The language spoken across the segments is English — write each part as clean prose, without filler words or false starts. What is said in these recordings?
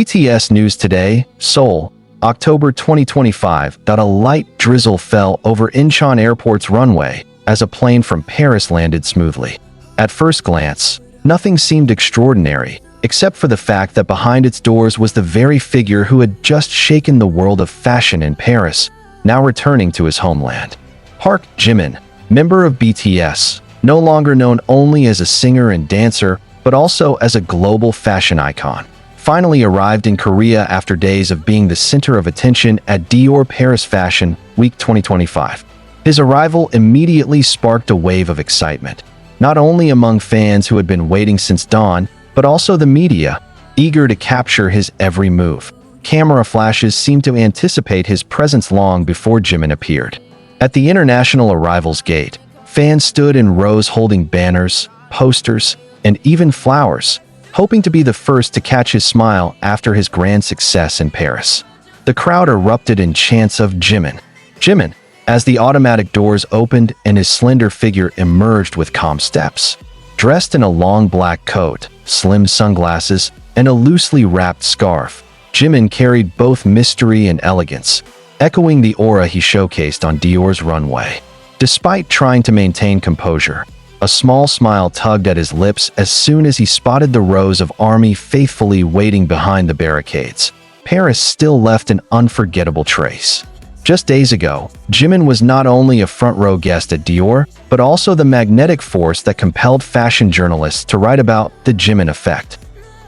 BTS News Today, Seoul, October 2025. A light drizzle fell over Incheon Airport's runway as a plane from Paris landed smoothly. At first glance, nothing seemed extraordinary, except for the fact that behind its doors was the very figure who had just shaken the world of fashion in Paris, now returning to his homeland. Park Jimin, member of BTS, no longer known only as a singer and dancer, but also as a global fashion icon, finally arrived in Korea after days of being the center of attention at Dior Paris Fashion Week 2025. His arrival immediately sparked a wave of excitement, not only among fans who had been waiting since dawn, but also the media, eager to capture his every move. Camera flashes seemed to anticipate his presence long before Jimin appeared. At the international arrivals gate, fans stood in rows holding banners, posters, and even flowers, hoping to be the first to catch his smile after his grand success in Paris. The crowd erupted in chants of Jimin, Jimin, as the automatic doors opened and his slender figure emerged with calm steps. Dressed in a long black coat, slim sunglasses, and a loosely wrapped scarf, Jimin carried both mystery and elegance, echoing the aura he showcased on Dior's runway. Despite trying to maintain composure, a small smile tugged at his lips as soon as he spotted the rows of army faithfully waiting behind the barricades. Paris still left an unforgettable trace. Just days ago, Jimin was not only a front-row guest at Dior, but also the magnetic force that compelled fashion journalists to write about the Jimin effect.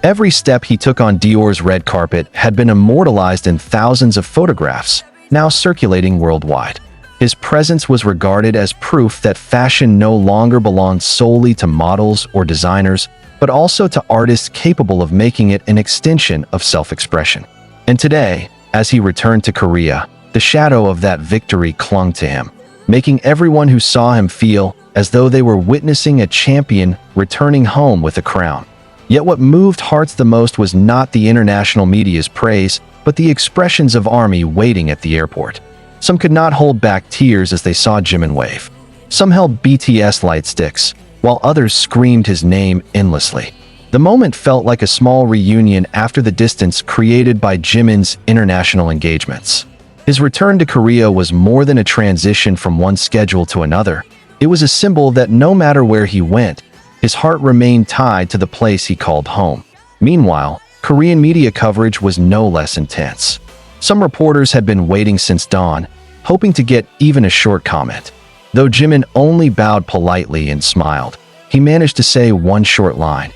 Every step he took on Dior's red carpet had been immortalized in thousands of photographs, now circulating worldwide. His presence was regarded as proof that fashion no longer belonged solely to models or designers, but also to artists capable of making it an extension of self-expression. And today, as he returned to Korea, the shadow of that victory clung to him, making everyone who saw him feel as though they were witnessing a champion returning home with a crown. Yet what moved hearts the most was not the international media's praise, but the expressions of army waiting at the airport. Some could not hold back tears as they saw Jimin wave. Some held BTS light sticks, while others screamed his name endlessly. The moment felt like a small reunion after the distance created by Jimin's international engagements. His return to Korea was more than a transition from one schedule to another. It was a symbol that no matter where he went, his heart remained tied to the place he called home. Meanwhile, Korean media coverage was no less intense. Some reporters had been waiting since dawn, hoping to get even a short comment. Though Jimin only bowed politely and smiled, he managed to say one short line: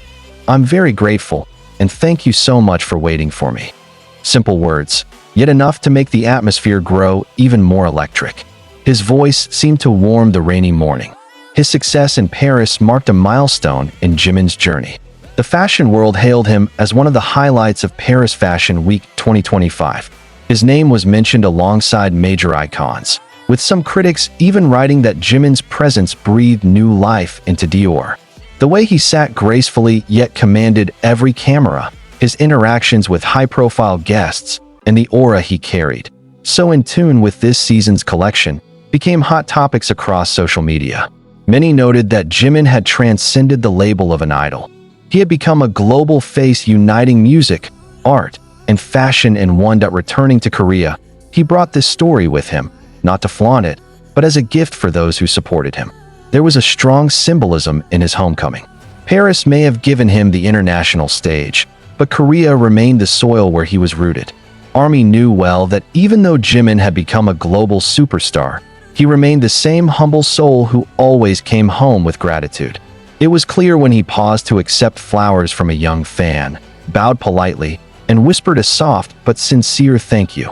"I'm very grateful, and thank you so much for waiting for me." Simple words, yet enough to make the atmosphere grow even more electric. His voice seemed to warm the rainy morning. His success in Paris marked a milestone in Jimin's journey. The fashion world hailed him as one of the highlights of Paris Fashion Week 2025. His name was mentioned alongside major icons, with some critics even writing that Jimin's presence breathed new life into Dior. The way he sat gracefully yet commanded every camera, his interactions with high-profile guests, and the aura he carried, so in tune with this season's collection, became hot topics across social media. Many noted that Jimin had transcended the label of an idol. He had become a global face uniting music, art, and fashion in one that returning to Korea, he brought this story with him, not to flaunt it, but as a gift for those who supported him. There was a strong symbolism in his homecoming. Paris may have given him the international stage, but Korea remained the soil where he was rooted. Army knew well that even though Jimin had become a global superstar, he remained the same humble soul who always came home with gratitude. It was clear when he paused to accept flowers from a young fan, bowed politely, and whispered a soft but sincere thank you.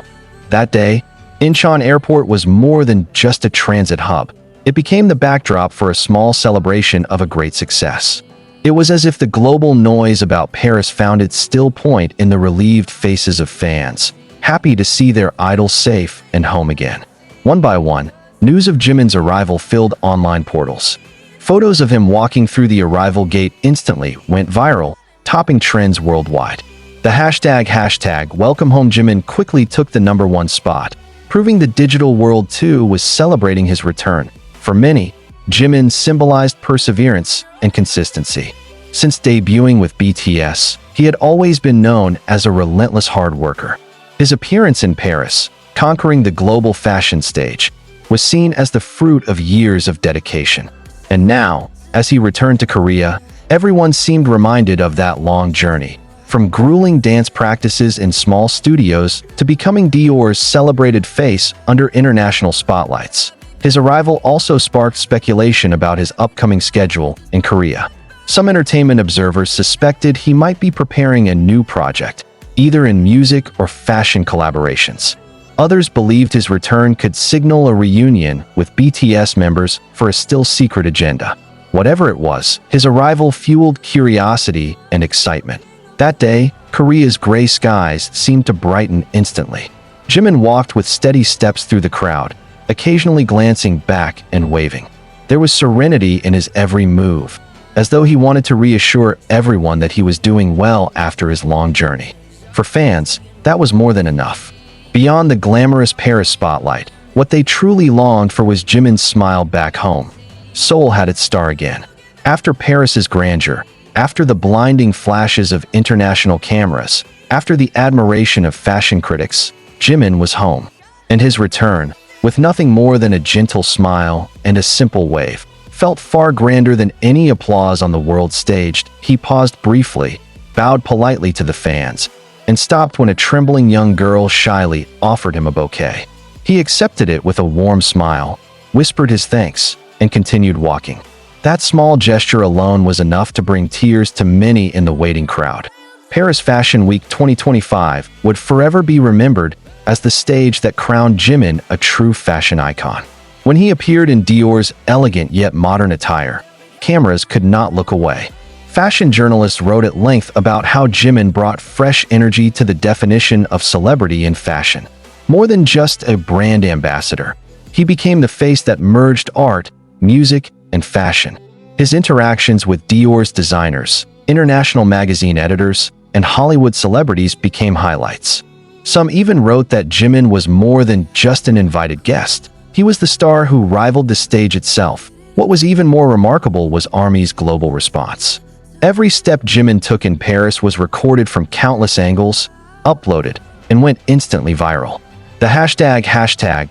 That day, Incheon Airport was more than just a transit hub. It became the backdrop for a small celebration of a great success. It was as if the global noise about Paris found its still point in the relieved faces of fans, happy to see their idol safe and home again. One by one, news of Jimin's arrival filled online portals. Photos of him walking through the arrival gate instantly went viral, topping trends worldwide. The hashtag Welcome Home Jimin quickly took the #1 spot, proving the digital world too was celebrating his return. For many, Jimin symbolized perseverance and consistency. Since debuting with BTS, he had always been known as a relentless hard worker. His appearance in Paris, conquering the global fashion stage, was seen as the fruit of years of dedication. And now, as he returned to Korea, everyone seemed reminded of that long journey. From grueling dance practices in small studios to becoming Dior's celebrated face under international spotlights. His arrival also sparked speculation about his upcoming schedule in Korea. Some entertainment observers suspected he might be preparing a new project, either in music or fashion collaborations. Others believed his return could signal a reunion with BTS members for a still-secret agenda. Whatever it was, his arrival fueled curiosity and excitement. That day, Korea's gray skies seemed to brighten instantly. Jimin walked with steady steps through the crowd, occasionally glancing back and waving. There was serenity in his every move, as though he wanted to reassure everyone that he was doing well after his long journey. For fans, that was more than enough. Beyond the glamorous Paris spotlight, what they truly longed for was Jimin's smile back home. Seoul had its star again. After Paris's grandeur, after the blinding flashes of international cameras, after the admiration of fashion critics, Jimin was home. And his return, with nothing more than a gentle smile and a simple wave, felt far grander than any applause on the world stage. He paused briefly, bowed politely to the fans, and stopped when a trembling young girl shyly offered him a bouquet. He accepted it with a warm smile, whispered his thanks, and continued walking. That small gesture alone was enough to bring tears to many in the waiting crowd. Paris Fashion Week 2025 would forever be remembered as the stage that crowned Jimin a true fashion icon. When he appeared in Dior's elegant yet modern attire, cameras could not look away. Fashion journalists wrote at length about how Jimin brought fresh energy to the definition of celebrity in fashion. More than just a brand ambassador, he became the face that merged art, music, and fashion. His interactions with Dior's designers, international magazine editors, and Hollywood celebrities became highlights. Some even wrote that Jimin was more than just an invited guest. He was the star who rivaled the stage itself. What was even more remarkable was ARMY's global response. Every step Jimin took in Paris was recorded from countless angles, uploaded, and went instantly viral. The hashtag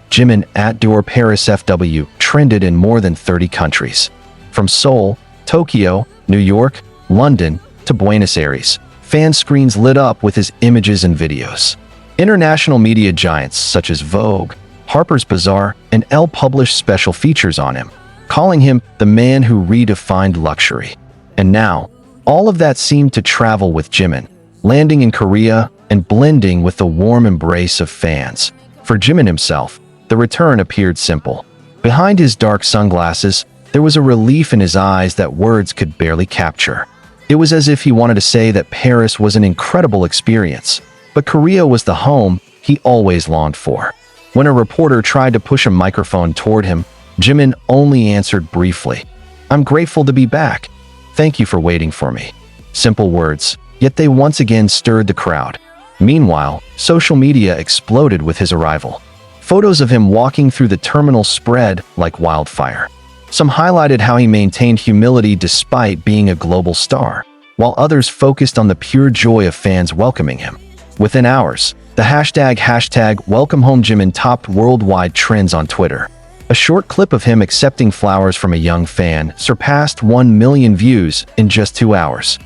Jimin at Dior Paris FW trended in more than 30 countries. From Seoul, Tokyo, New York, London, to Buenos Aires, fan screens lit up with his images and videos. International media giants such as Vogue, Harper's Bazaar, and Elle published special features on him, calling him the man who redefined luxury. And now, all of that seemed to travel with Jimin, landing in Korea and blending with the warm embrace of fans. For Jimin himself, the return appeared simple. Behind his dark sunglasses, there was a relief in his eyes that words could barely capture. It was as if he wanted to say that Paris was an incredible experience, but Korea was the home he always longed for. When a reporter tried to push a microphone toward him, Jimin only answered briefly, "I'm grateful to be back. Thank you for waiting for me." Simple words, yet they once again stirred the crowd. Meanwhile, social media exploded with his arrival. Photos of him walking through the terminal spread like wildfire. Some highlighted how he maintained humility despite being a global star, while others focused on the pure joy of fans welcoming him. Within hours, the hashtag Welcome Home Jimin topped worldwide trends on Twitter. A short clip of him accepting flowers from a young fan surpassed 1 million views in just 2 hours.